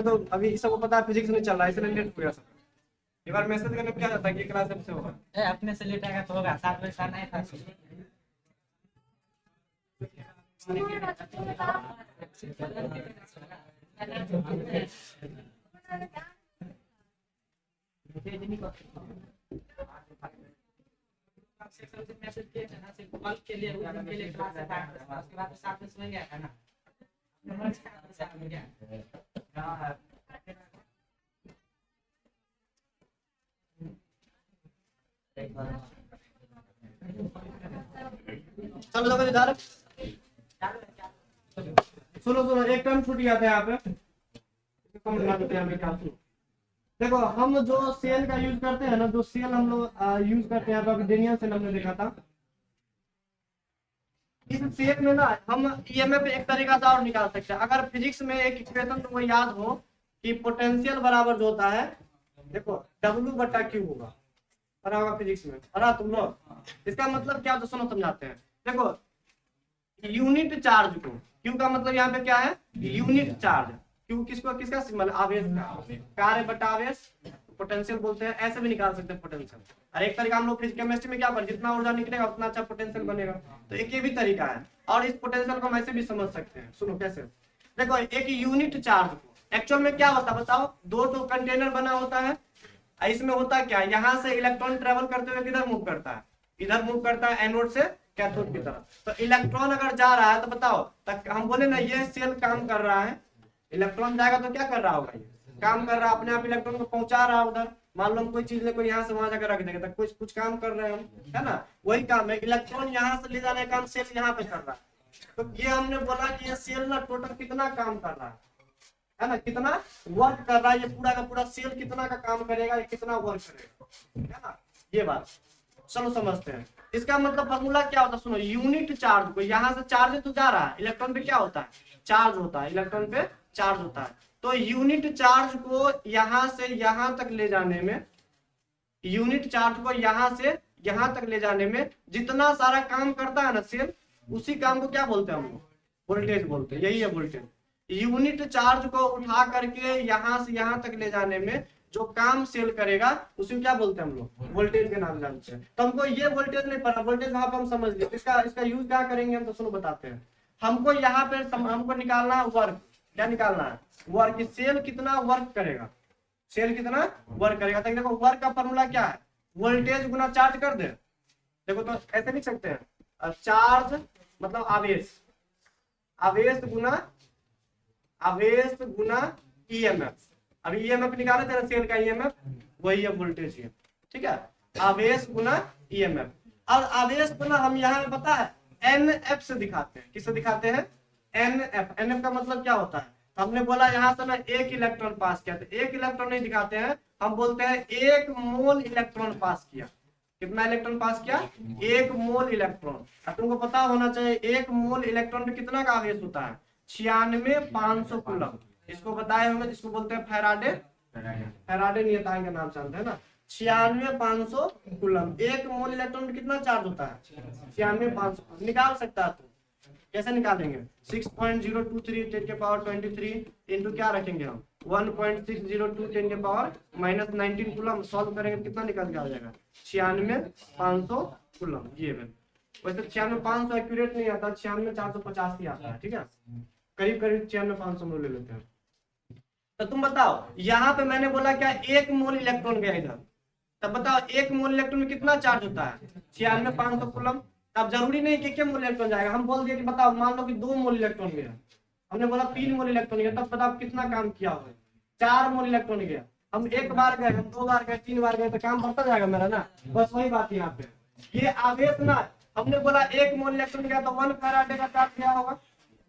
तो अभी सबको पता है फिजिक्स में चल रहा है इसलिए लेट हो गया सब। एक बार मैसेज करने पे क्या जाता है कि क्लास से होगा। अपने से लेट आएगा तो होगा 7 बजे से नहीं था। मैसेज किए थे ना सिर्फ कॉल के लिए उनके लिए क्लास है उसके बाद 7 बजे गया था ना। सब लोग इधर सुनो सुनो, एक टर्म छूट गया था यहाँ पे, इसको मिला देते हैं क्या। सुनो देखो, हम जो सेल का यूज करते हैं ना, जो सेल हम लोग यूज करते हैं, अभी डेनियल सेल हमने देखा था। इस सेल में ना हम ईएमएफ एक तरीका से और निकाल सकते हैं। अगर फिजिक्स में एक इक्वेशन तुमको याद हो कि पोटेंशियल बराबर जो होता है, देखो W/Q होगा, पढ़ा होगा फिजिक्स में, पढ़ा तुम लोग। इसका मतलब क्या, तो सुनो समझाते हैं। देखो यूनिट चार्ज को, क्यू का मतलब यहाँ पे क्या है, यूनिट चार्ज। क्यू किसको, किसका सिंबल, आवेश का, कार्य बटा आवेश, पोटेंशियल बोलते हैं। ऐसे भी निकाल सकते हैं पोटेंशियल। और एक तरीका हम लोग फिजिक्स केमिस्ट्री में क्या पर, जितना ऊर्जा निकलेगा उतना अच्छा पोटेंशियल बनेगा। तो एक ये भी तरीका है। और इस पोटेंशियल को हम ऐसे भी समझ सकते हैं। सुनो कैसे, देखो एक यूनिट चार्ज को एक्चुअल में क्या होता है बताओ, दो कंटेनर बना होता है। इसमें होता है क्या, यहाँ से इलेक्ट्रॉन ट्रेवल करते हुए किधर मूव करता है, इधर मूव करता है एनोड से कैथोड की तरफ। तो इलेक्ट्रॉन अगर जा रहा है तो बताओ, तक हम बोले ना ये सेल काम कर रहा है, इलेक्ट्रॉन जाएगा तो क्या कर रहा होगा, ये काम कर रहा है, अपने आप इलेक्ट्रॉन को पहुंचा रहा है उधर। मान लो हम कोई चीज ले, कोई यहाँ से वहां जाकर रख देंगे तो कुछ काम कर रहे हैं हम, है ना, वही काम है। इलेक्ट्रॉन यहाँ से ले जाने का काम सेल यहाँ पे कर रहा है। तो ये हमने बोला कि ये सेल ना टोटल कितना काम कर रहा है ना, कितना वर्क कर रहा है, ये पूरा का पूरा सेल कितना का काम करेगा, ये कितना वर्क करेगा, है ना, ये बात। चलो समझते हैं। इसका मतलब फॉर्मूला क्या होता है, सुनो, यूनिट चार्ज को, यहाँ से चार्ज तो जा रहा है, इलेक्ट्रॉन पे क्या होता है, चार्ज होता है, इलेक्ट्रॉन पे चार्ज होता है। तो यूनिट चार्ज को यहाँ से यहाँ तक ले जाने में, यूनिट चार्ज को यहाँ से यहाँ तक ले जाने में जितना सारा काम करता है ना सेल, उसी काम को क्या बोलते हैं हम लोग, वोल्टेज बोलते हैं। यही है वोल्टेज। यूनिट चार्ज को उठा करके यहाँ से यहाँ तक ले जाने में जो काम सेल करेगा उसी को क्या बोलते हैं हम लोग, वोल्टेज के नाम जानते हैं। तो हमको ये वोल्टेज नहीं पता, वोल्टेज वहां पर हम समझ लिए। इसका यूज क्या करेंगे हम, तो सुनो बताते हैं। हमको यहाँ पे हमको निकालना है वर्क। क्या निकालना है, वर्क। सेल कितना वर्क करेगा, सेल कितना वर्क करेगा। तो देखो वर्क का फॉर्मूला क्या है, वोल्टेज गुना चार्ज कर दे। देखो तो ऐसे लिख सकते हैं, चार्ज मतलब आवेश, आवेश गुना ईएमएफ। अभी ईएमएफ निकाले थे ना सेल का, ईएमएफ वही है वोल्टेज है, ठीक है। आवेश गुना ईएमएफ। और आवेश को ना हम यहाँ पे पता है एनएफ से दिखाते हैं। किससे दिखाते हैं, एनएफ। एनएफ का मतलब क्या होता है, हमने बोला यहाँ से ना एक इलेक्ट्रॉन पास किया, तो एक इलेक्ट्रॉन नहीं दिखाते हैं, हम बोलते हैं 1 मोल इलेक्ट्रॉन पास किया। कितना इलेक्ट्रॉन पास किया, 1 मोल इलेक्ट्रॉन। तुमको पता होना चाहिए 1 मोल इलेक्ट्रॉन पे कितना का आवेश होता है, 96,500 कूलम। इसको बताए होंगे, इसको बोलते हैं फैराडे, फैराडे नियतांक के नाम से जानते हैं ना। 96,500 कूलम। 1 मोल इलेक्ट्रॉन पे कितना चार्ज होता है, 96,500। निकाल सकता है तू, कैसे निकालेंगे, 6.023 10 के पावर 23 इंटू क्या रखेंगे हम, 1.602 10 के पावर -19 कूलम। सॉल्व करेंगे तो कितना निकल के आ जाएगा, 96,500 कूलम। ये वैसे 96,500 एक्यूरेट नहीं आता, 96,450 ही आता है, ठीक है, करीब करीब 96,500 मोल ले लेते हैं। तो तुम बताओ यहाँ पे मैंने बोला क्या, 1 मोल इलेक्ट्रॉन गया इधर, तब बताओ 1 मोल इलेक्ट्रॉन में कितना चार्ज होता है, 96,500 कूलम। अब जरूरी नहीं कि क्या मोल इलेक्ट्रॉन जाएगा, हम बोल दिए कि बताओ मान लो कि 2 मोल इलेक्ट्रॉन गया, हमने बोला 3 मोल इलेक्ट्रॉन गया, तब बताओ कितना काम किया होगा, 4 मोल इलेक्ट्रॉन गया। हम 1 बार गए, हम 2 बार गए, 3 बार गए, तो काम बढ़ता जाएगा मेरा ना। बस वही बात है यहाँ पे। ये आवेश ना, हमने बोला 1 मोल इलेक्ट्रॉन गया तो 1 फैराडे का चार्ज गया होगा,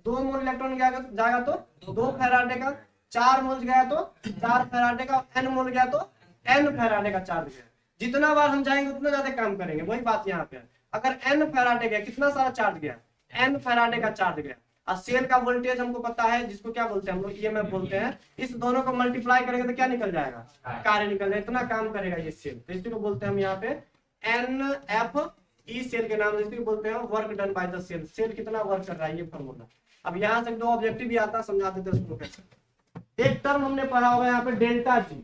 2 मोल इलेक्ट्रॉन जाएगा तो 2 फैराडे का, 4 मोल गया तो 4 फैराडे का, n मोल गया तो n फैराडे का चार्ज गया। जितना बार हम जाएंगे उतना ज्यादा काम करेंगे, वही बात यहाँ पे। अगर n फैराडे गया, कितना सारा चार्ज गया, n फैराडे का चार्ज गया। और सेल का वोल्टेज हमको पता है, जिसको क्या बोलते हैं हम लोग, ईएमएफ बोलते हैं। इस दोनों को मल्टीप्लाई करेंगे तो क्या निकल जाएगा, कार्य निकल जाएगा, इतना काम करेगा ये सेल। तो इसी को बोलते हैं हम यहाँ पे एनएफ ई सेल के नाम से बोलते हैं, work done by the cell. Cell कितना वर्क कर रहा है, ये फॉर्मूला। अब यहाँ से 2 ऑब्जेक्टिव भी आता है, समझा देते हैं उसको कैसे। एक टर्म हमने पढ़ा होगा यहाँ पे डेल्टा जी,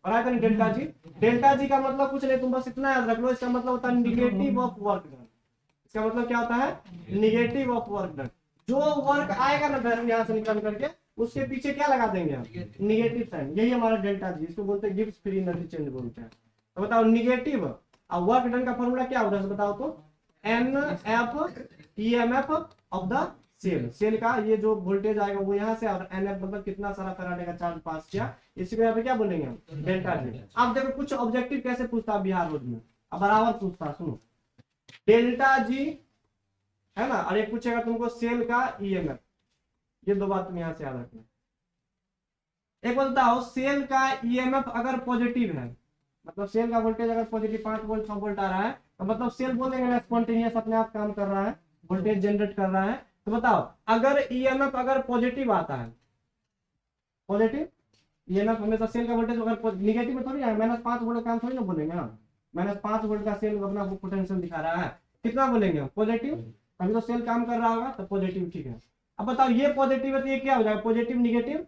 पढ़ा था डेल्टा जी। डेल्टा जी का मतलब कुछ नहीं, तुम बस इतना याद रख लो, इसका मतलब होता है निगेटिव ऑफ वर्क डन। इसका मतलब क्या होता है, निगेटिव ऑफ वर्क डन। जो वर्क आएगा ना यहाँ से निकल करके, उसके पीछे क्या लगा देंगे हम, निगेटिव साइन। यही हमारा डेल्टा जी, इसको बोलते हैं गिब्स फ्री एनर्जी चेंज बोलते हैं। तो बताओ निगेटिव और वर्क डन का फॉर्मूला क्या होगा, बताओ तो, N F E M F of the cell. Cell का ये जो वोल्टेज आएगा वो यहाँ से, और एन एफ मतलब कितना सारा फैराडे का चार्ज पास किया, इसी को यहाँ पे क्या बोलेंगे हम, डेल्टा जी। अब देखो कुछ ऑब्जेक्टिव कैसे पूछता है बिहार बोर्ड में, अब बराबर पूछता, सुनो, डेल्टा जी है ना, और एक पूछेगा तुमको सेल का ईएमएफ। ये दो बात तुम यहाँ से याद रखना। एक बात बताओ, सेल का ईएमएफ अगर पॉजिटिव है, मतलब सेल का वोल्टेज अगर पॉजिटिव 5 वोल्ट 6 वोल्ट आ रहा है, तो मतलब सेल बोलेंगे ना स्पॉन्टेनियस अपने आप काम कर रहा है, वोल्टेज जनरेट कर रहा है। तो बताओ अगर ईएमएफ अगर पॉजिटिव आता है, पॉजिटिव ईएमएफ हमेशा सेल का वोल्टेज अगर निगेटिव में थोड़ी है, -5 वोल्ट काम थोड़ी ना बोलेंगे ना, -5 वोल्ट का सेल अपना पोटेंशियल दिखा रहा है, कितना बोलेंगे पॉजिटिव, अभी तो सेल काम कर रहा होगा तो पॉजिटिव, ठीक है। अब बताओ ये पॉजिटिव है तो ये क्या हो जाएगा, पॉजिटिव निगेटिव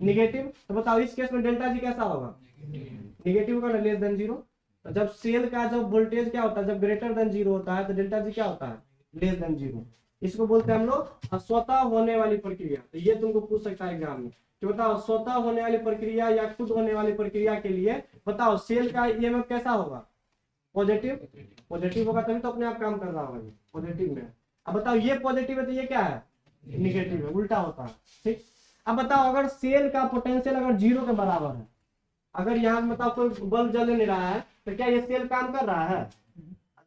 निगेटिव। तो बताओ इस केस में डेल्टा जी कैसा होगा, निगेटिव होगा ना, लेस देन जीरो। तो जब सेल का जब वोल्टेज क्या होता है, जब ग्रेटर देन जीरो होता है, तो डेल्टा जी क्या होता है, लेस देन जीरो। इसको बोलते हैं हम लोग स्वतः होने वाली प्रक्रिया। तो ये तुमको पूछ सकता है एग्जाम में कि बताओ स्वतः होने वाली प्रक्रिया या खुद होने वाली प्रक्रिया के लिए बताओ सेल का ईएमएफ कैसा होगा, पॉजिटिव। पॉजिटिव होगा तभी तो अपने आप काम कर रहा होगा, ये पॉजिटिव में। अब बताओ ये पॉजिटिव है तो ये क्या है, निगेटिव है, उल्टा होता है, ठीक। अब बताओ अगर सेल का पोटेंशियल अगर जीरो के बराबर है, अगर यहाँ मतलब कोई बल्ब जल नहीं रहा है, तो क्या ये सेल काम कर रहा है,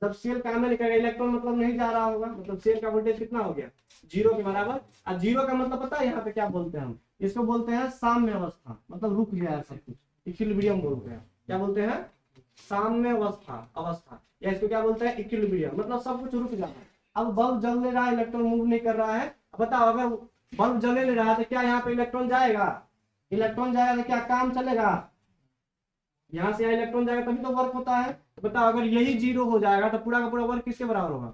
जब सेल काम नहीं करेगा इलेक्ट्रॉन मतलब नहीं जा रहा होगा, मतलब सेल का वोल्टेज कितना हो गया, जीरो के बराबर। और जीरो का मतलब पता है यहाँ पे क्या बोलते हैं हम, इसको बोलते हैं साम्य अवस्था, मतलब रुक गया है सब कुछ, इक्विलिब्रियम बोलते हैं। क्या बोलते हैं, साम्य अवस्था, या इसको क्या बोलते हैं, इक्विलिब्रियम, मतलब सब कुछ रुक जाता है। अब बल्ब जल नहीं रहा है, इलेक्ट्रॉन मूव नहीं कर रहा है। बताओ अगर बल्ब जले नहीं रहा है तो क्या यहाँ पे इलेक्ट्रॉन जाएगा, इलेक्ट्रॉन जाएगा तो क्या काम चलेगा, यहाँ से यहाँ इलेक्ट्रॉन जाएगा तभी तो वर्क होता है। तो बताओ अगर यही जीरो हो जाएगा तो पूरा का पूरा वर्क किसके बराबर होगा,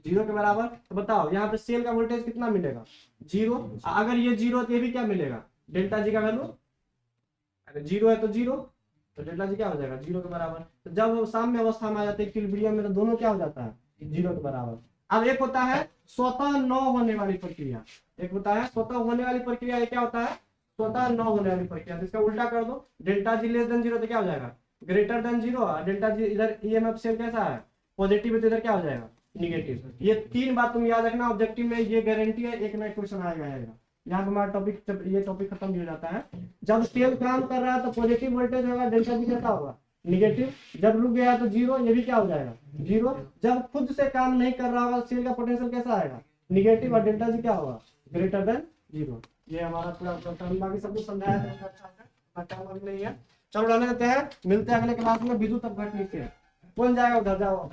जीरो के बराबर। तो बताओ यहाँ पे सेल का वोल्टेज कितना मिलेगा, जीरो। अगर ये जीरो तो ये भी क्या मिलेगा, डेल्टा जी का वैल्यू, अगर जीरो है तो जीरो, तो डेल्टा जी क्या हो जाएगा, जीरो के बराबर। तो जब वो साम्य अवस्था में आ जाते हैं इक्विलिब्रियम में, तो दोनों क्या हो जाता है, जीरो के बराबर। अब एक होता है स्वतः न होने वाली प्रक्रिया, एक होता है स्वतः होने वाली प्रक्रिया, ये क्या होता है, स्वतः न होने वाली प्रक्रिया। तो इसका उल्टा कर दो, delta G less than zero तो क्या हो जाएगा, greater than zero. Delta G इधर ईएमएफ सेल कैसा है, पॉजिटिव है, तो इधर क्या हो जाएगा, निगेटिव। ये तीन बात तुम याद रखना, ऑब्जेक्टिव में ये गारंटी है, एक ना एक क्वेश्चन आएगा। यहाँ पे हमारा टॉपिक, ये टॉपिक खत्म हो जाता है। जब सेल काम कर रहा है तो पॉजिटिव वोल्टेज होगा, डेल्टा जी कैसा होगा, निगेटिव। जब रुक गया तो जीरो, ये भी क्या हो जाएगा, जीरो। जब खुद से काम नहीं कर रहा होगा सेल का पोटेंशियल कैसा आएगा, निगेटिव, और डेल्टा जी क्या होगा, ग्रेटर देन जीरो। ये हमारा पूरा बाकी सब कुछ समझाया है, अच्छा नहीं है। चलो रहने देते हैं, मिलते हैं अगले क्लास में। बिजू तब घट नीचे कौन जाएगा उधर, जाओ।